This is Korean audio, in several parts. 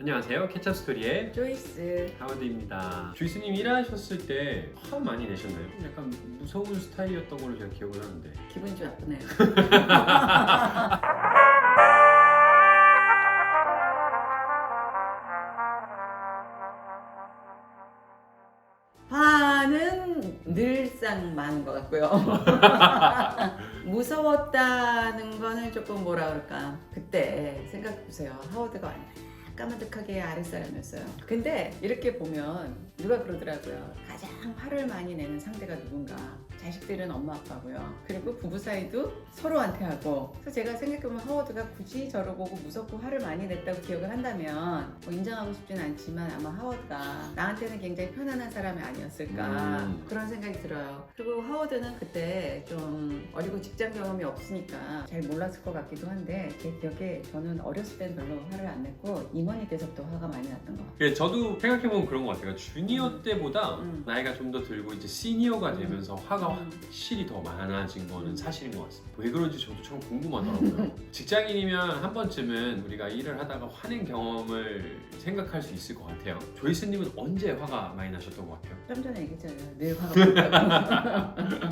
안녕하세요. 케찹스토리의 조이스. 하워드입니다. 조이스님 일하셨을 때 화 많이 내셨나요? 약간 무서운 스타일이었던 걸로 제가 기억을 하는데. 기분이 좀 나쁘네요. 화는 늘상 많은 것 같고요. 무서웠다는 거는 조금 뭐라 그럴까, 그때 생각해보세요. 하워드가 까마득하게 아랫사람이었어요. 근데 이렇게 보면 누가 그러더라고요. 가장 화를 많이 내는 상대가 누군가. 자식들은 엄마 아빠고요. 그리고 부부 사이도 서로한테 하고. 그래서 제가 생각해보면 하워드가 굳이 저를 보고 무섭고 화를 많이 냈다고 기억을 한다면 뭐 인정하고 싶진 않지만 아마 하워드가 나한테는 굉장히 편안한 사람이 아니었을까 그런 생각이 들어요. 그리고 하워드는 그때 좀 어리고 직장 경험이 없으니까 잘 몰랐을 것 같기도 한데 제 기억에 저는 어렸을 때는 별로 화를 안 냈고 임원이 돼서부터 화가 많이 났던 것 같아요. 예, 저도 생각해보면 그런 것 같아요. 주니어 때보다 나이가 좀 더 들고 이제 시니어가 되면서 화가 확실히 더 많아진 거는 사실인 것 같습니다. 왜 그런지 저도 참 궁금하더라고요. 직장인이면 한 번쯤은 우리가 일을 하다가 화낸 경험을 생각할 수 있을 것 같아요. 조이스님은 언제 화가 많이 나셨던 것 같아요? 좀 전에 얘기했잖아요. 늘 화가 많다고.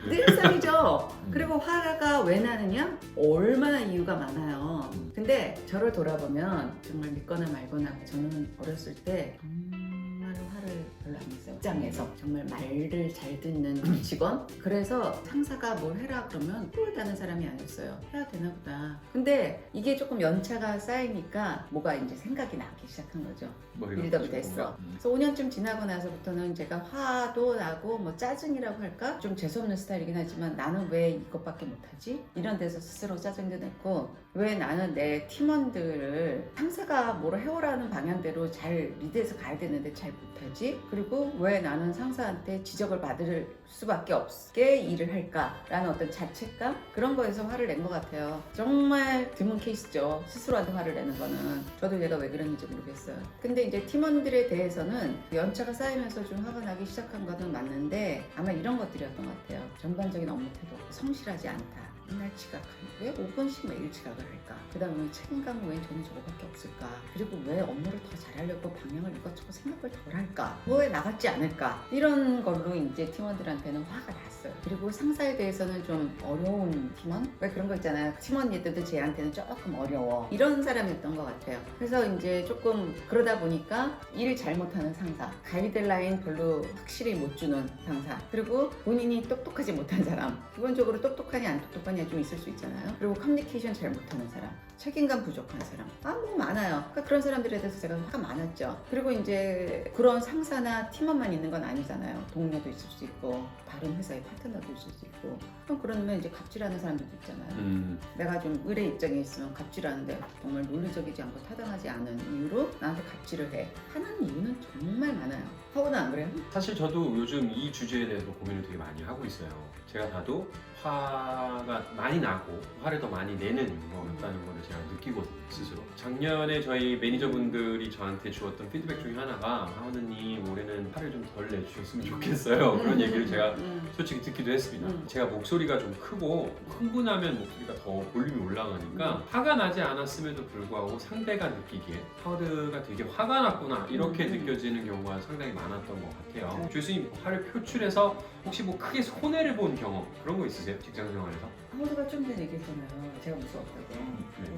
늘상이죠. 그리고 화가 왜 나느냐? 얼마나 이유가 많아요. 근데 저를 돌아보면 정말 믿거나 말거나 저는 어렸을 때 정말 화를 별로 안 냈어요. 직장에서 정말 말을 잘 듣는 직원. 그래서 상사가 뭘 해라 그러면 꿀다는 사람이 아니었어요. 해야 되나 보다. 근데 이게 조금 연차가 쌓이니까 뭐가 이제 생각이 나기 시작한 거죠. 빌드업이 됐어. 그래서 5년쯤 지나고 나서부터는 제가 화도 나고 뭐 짜증이라고 할까? 좀 재수없는 스타일이긴 하지만 나는 왜 이것밖에 못하지? 이런 데서 스스로 짜증도 냈고 왜 나는 내 팀원들을 상사가 뭐를 해오라는 방향대로 잘 리드해서 가야 되는데 잘 못하지? 그리고 왜 나는 상사한테 지적을 받을 수밖에 없게 일을 할까라는 어떤 자책감? 그런 거에서 화를 낸 것 같아요. 정말 드문 케이스죠. 스스로한테 화를 내는 거는. 저도 얘가 왜 그랬는지 모르겠어요. 근데 이제 팀원들에 대해서는 연차가 쌓이면서 좀 화가 나기 시작한 거는 맞는데 아마 이런 것들이었던 것 같아요. 전반적인 업무 태도, 성실하지 않다. 맨날 지각하는 왜 5분씩 매일 지각을 할까? 그 다음에 책임감은 왜 저는 저거밖에 없을까? 그리고 왜 업무를 더 잘하려고 방향을 이것저것 생각을 덜 할까? 왜 나같지 않을까? 이런 걸로 이제 팀원들한테는 화가 났어요. 그리고 상사에 대해서는 좀 어려운 팀원? 왜 그런 거 있잖아요. 팀원 얘들도 쟤한테는 조금 어려워. 이런 사람이었던 것 같아요. 그래서 이제 조금 그러다 보니까 일 잘못하는 상사, 가이드라인 별로 확실히 못 주는 상사, 그리고 본인이 똑똑하지 못한 사람, 기본적으로 똑똑하니 안 똑똑하니 좀 있을 수 있잖아요. 그리고 커뮤니케이션 잘 못하는 사람, 책임감 부족한 사람, 뭐 많아요. 그러니까 그런 사람들에 대해서 제가 화가 많았죠. 그리고 이제 그런 상사나 팀원만 있는 건 아니잖아요. 동료도 있을 수 있고 다른 회사의 파트너도 있을 수 있고. 그럼 그러면 이제 갑질하는 사람들도 있잖아요. 내가 좀 의뢰 입장에 있으면 갑질하는데 정말 논리적이지 않고 타당하지 않은 이유로 나한테 갑질을 해. 하는 이유는 정말 많아요. 하고는 안 그래요? 사실 저도 요즘 이 주제에 대해서 고민을 되게 많이 하고 있어요. 제가 봐도 화가 많이 나고 화를 더 많이 내는 것 같다는 걸 제가 느끼거든요, 스스로. 작년에 저희 매니저분들이 저한테 주었던 피드백 중에 하나가 하우드님 올해는 화를 좀 덜 내주셨으면 좋겠어요. 그런 얘기를 제가 솔직히 듣기도 했습니다. 제가 목소리가 좀 크고 흥분하면 목소리가 더 볼륨이 올라가니까 화가 나지 않았음에도 불구하고 상대가 느끼기에 하우드가 되게 화가 났구나 이렇게 느껴지는 경우가 상당히 많았던 것 같아요. 교수님 화를 표출해서 혹시 뭐 크게 손해를 본 경험 그런 거 있으세요? 직장 생활에서? 하워드가 좀 전에 얘기했잖아요. 제가 무서웠다고.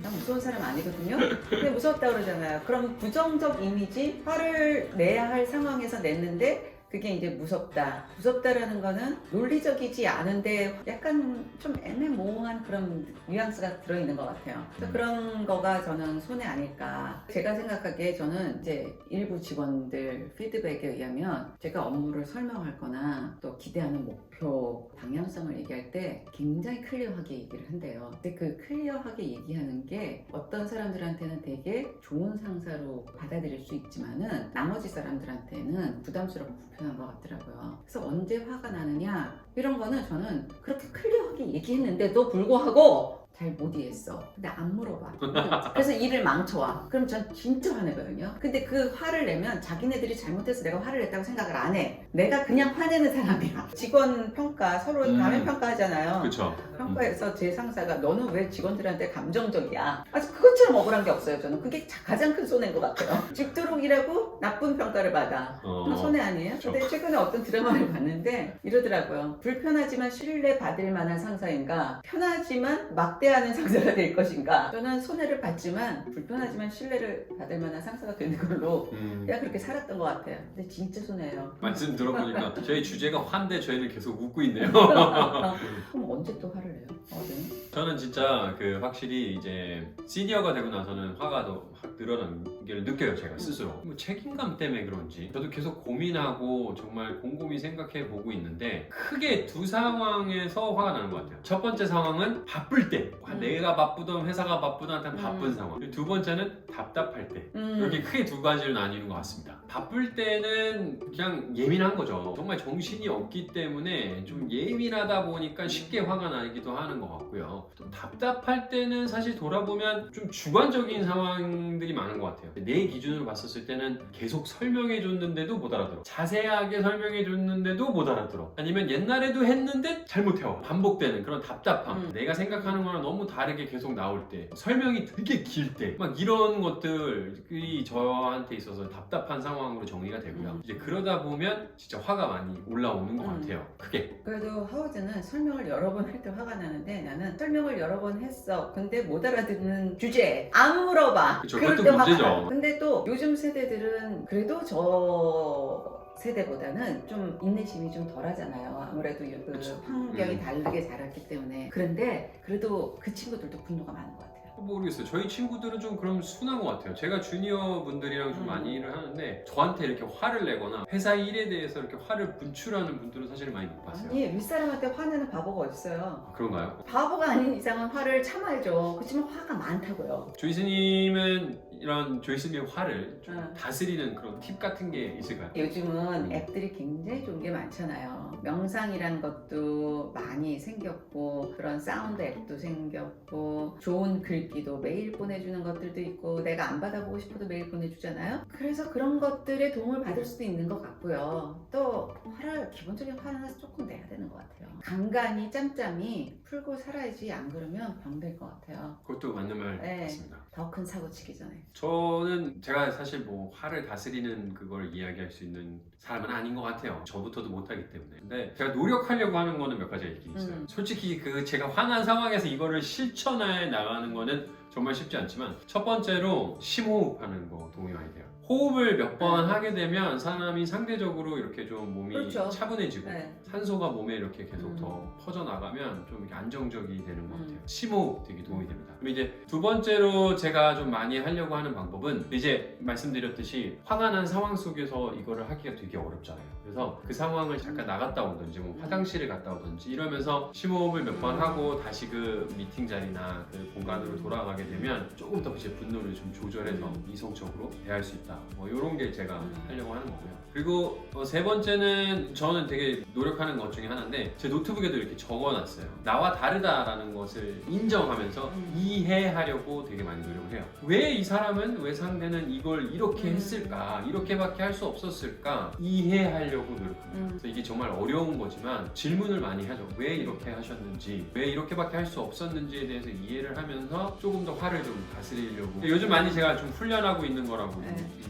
난 무서운 사람 아니거든요. 근데 무서웠다고 그러잖아요. 그럼 부정적 이미지, 화를 내야 할 상황에서 냈는데 그게 이제 무섭다. 무섭다라는 거는 논리적이지 않은데 약간 좀 애매모호한 그런 뉘앙스가 들어있는 것 같아요. 그래서 그런 거가 저는 손해 아닐까. 제가 생각하기에 저는 이제 일부 직원들 피드백에 의하면 제가 업무를 설명할 거나 또 기대하는 목표, 방향성을 얘기할 때 굉장히 클리어하게 얘기를 한대요. 근데 그 클리어하게 얘기하는 게 어떤 사람들한테는 되게 좋은 상사로 받아들일 수 있지만은 나머지 사람들한테는 부담스럽고 불편한 것 같더라고요. 그래서 언제 화가 나느냐 이런 거는 저는 그렇게 클리어하게 얘기했는데도 불구하고 잘 못 이해했어. 근데 안 물어봐. 그래서 일을 망쳐와. 그럼 전 진짜 화내거든요. 근데 그 화를 내면 자기네들이 잘못해서 내가 화를 냈다고 생각을 안 해. 내가 그냥 화내는 사람이야. 직원 평가, 서로 다면 평가하잖아요. 그렇죠. 평가에서 제 상사가 너는 왜 직원들한테 감정적이야? 아주 그것처럼 억울한 게 없어요. 저는 그게 가장 큰 손해인 것 같아요. 죽도록 일하고 나쁜 평가를 받아. 손해 아니에요? 그쵸. 근데 최근에 어떤 드라마를 봤는데 이러더라고요. 불편하지만 신뢰 받을 만한 상사인가? 편하지만 막대하는 상사가 될 것인가? 저는 손해를 받지만 불편하지만 신뢰를 받을 만한 상사가 되는 걸로 그냥 그렇게 살았던 것 같아요. 근데 진짜 손해예요. 말씀 들어보니까 저희 주제가 화인데 저희는 계속 웃고 있네요. 그럼 언제 또 화를 내요? 어제? 저는 진짜 그 확실히 이제 시니어가 되고 나서는 화가 더 확 늘어난 게 느껴요, 제가 스스로. 뭐 책임감 때문에 그런지 저도 계속 고민하고 정말 곰곰이 생각해 보고 있는데 크게 두 상황에서 화가 나는 것 같아요. 첫 번째 상황은 바쁠 때, 내가 바쁘던 회사가 바쁘던 한테 바쁜 상황. 두 번째는 답답할 때. 이렇게 크게 두 가지로 나뉘는 것 같습니다. 바쁠 때는 그냥 예민한 거죠. 정말 정신이 없기 때문에 좀 예민하다 보니까 쉽게 화가 나기도 하는 것 같고요. 또 답답할 때는 사실 돌아보면 좀 주관적인 상황들이 많은 것 같아요. 내 기준으로 봤었을 때는 계속 설명해 줬는데도 못 알아들어. 자세하게 설명해 줬는데도 못 알아들어. 아니면 옛날에도 했는데 잘못해요. 반복되는 그런 답답함. 내가 생각하는 거랑 너무 다르게 계속 나올 때, 설명이 되게 길 때, 막 이런 것들이 저한테 있어서 답답한 상황으로 정리가 되고요. 이제 그러다 보면 진짜 화가 많이 올라오는 것 같아요. 크게. 그래도 하워드는 설명을 여러 번 할 때 화가 나는데 나는 설명을 여러 번 했어. 근데 못 알아듣는 주제에 안 물어봐. 그쵸, 그럴 그것도 때 화가 문제죠. 나. 근데 또 요즘 세대들은 그래도 저 세대보다는 좀 인내심이 좀 덜하잖아요. 아무래도 그 그쵸. 환경이 다르게 자랐기 때문에. 그런데 그래도 그 친구들도 분노가 많은 것 같아요. 모르겠어요. 저희 친구들은 좀 그럼 순한 것 같아요. 제가 주니어 분들이랑 좀 많이 일을 하는데 저한테 이렇게 화를 내거나 회사 일에 대해서 이렇게 화를 분출하는 분들은 사실 많이 못 봤어요. 아니 윗사람한테 화내는 바보가 어딨어요. 그런가요? 바보가 아닌 이상은 화를 참아야죠. 그렇지만 화가 많다고요. 조이스님은 이런 조이스님의 화를 좀 응. 다스리는 그런 팁 같은 게 있을까요? 요즘은 앱들이 굉장히 좋은 게 많잖아요. 명상이란 것도 많이 생겼고 그런 사운드 앱도 생겼고 좋은 글귀도 매일 보내주는 것들도 있고 내가 안 받아보고 싶어도 매일 보내주잖아요. 그래서 그런 것들에 도움을 받을 수도 있는 것 같고요. 또 화를 기본적인 화는 조금 내야 되는 것 같아요. 간간히 짬짬이 풀고 살아야지 안 그러면 병될 것 같아요. 그것도 맞는 말 네. 같습니다. 더 큰 사고 치기 전에. 저는 제가 사실 뭐 화를 다스리는 그걸 이야기할 수 있는 사람은 아닌 것 같아요. 저부터도 못하기 때문에. 근데 제가 노력하려고 하는 거는 몇 가지가 있긴 있어요. 솔직히 그 제가 화난 상황에서 이거를 실천해 나가는 거는 정말 쉽지 않지만 첫 번째로 심호흡하는 거 도움이 많이 돼요. 호흡을 몇 번 하게 되면 사람이 상대적으로 이렇게 좀 몸이 그렇죠. 차분해지고 네. 산소가 몸에 이렇게 계속 더 퍼져나가면 좀 이렇게 안정적이 되는 것 같아요. 심호흡 되게 도움이 됩니다. 그럼 이제 두 번째로 제가 좀 많이 하려고 하는 방법은 이제 말씀드렸듯이 화가 난 상황 속에서 이거를 하기가 되게 어렵잖아요. 그래서 그 상황을 잠깐 나갔다 오든지 뭐 화장실에 갔다 오든지 이러면서 심호흡을 몇 번 하고 다시 그 미팅 자리나 그 공간으로 돌아가게 되면 조금 더 이제 분노를 좀 조절해서 이성적으로 대할 수 있다. 뭐 이런 게 제가 하려고 하는 거고요. 그리고 세 번째는 저는 되게 노력하는 것 중에 하나인데 제 노트북에도 이렇게 적어놨어요. 나와 다르다라는 것을 인정하면서 이해하려고 되게 많이 노력을 해요. 왜 이 사람은, 왜 상대는 이걸 이렇게 했을까? 이렇게밖에 할 수 없었을까? 이해하려고 노력합니다. 그래서 이게 정말 어려운 거지만 질문을 많이 하죠. 왜 이렇게 하셨는지, 왜 이렇게밖에 할 수 없었는지에 대해서 이해를 하면서 조금 더 화를 좀 다스리려고 요즘 많이 제가 좀 훈련하고 있는 거라고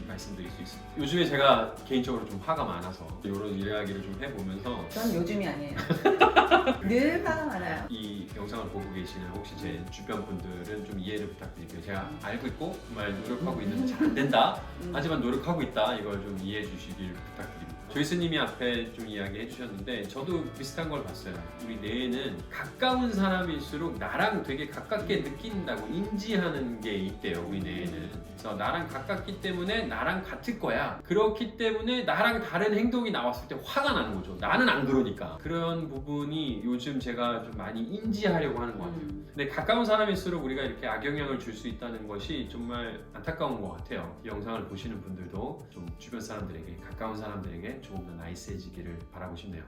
말씀드릴 수 있습니다. 요즘에 제가 개인적으로 좀 화가 많아서 이런 이야기를 좀 해보면서 전 요즘이 아니에요. 늘 화가 많아요. 이 영상을 보고 계시는 혹시 제 주변 분들은 좀 이해를 부탁드릴게요. 제가 알고 있고 정말 노력하고 있는데 잘 안 된다. 하지만 노력하고 있다. 이걸 좀 이해해 주시길 부탁드립니다. 조이스님이 앞에 좀 이야기해 주셨는데 저도 비슷한 걸 봤어요. 우리 뇌에는 가까운 사람일수록 나랑 되게 가깝게 느낀다고 인지하는 게 있대요. 우리 뇌에는. 그래서 나랑 가깝기 때문에 나랑 같을 거야. 그렇기 때문에 나랑 다른 행동이 나왔을 때 화가 나는 거죠. 나는 안 그러니까. 그런 부분이 요즘 제가 좀 많이 인지하려고 하는 것 같아요. 근데 가까운 사람일수록 우리가 이렇게 악영향을 줄 수 있다는 것이 정말 안타까운 것 같아요. 이 영상을 보시는 분들도 좀 주변 사람들에게, 가까운 사람들에게 조금 더 나이스해지기를 바라고 싶네요.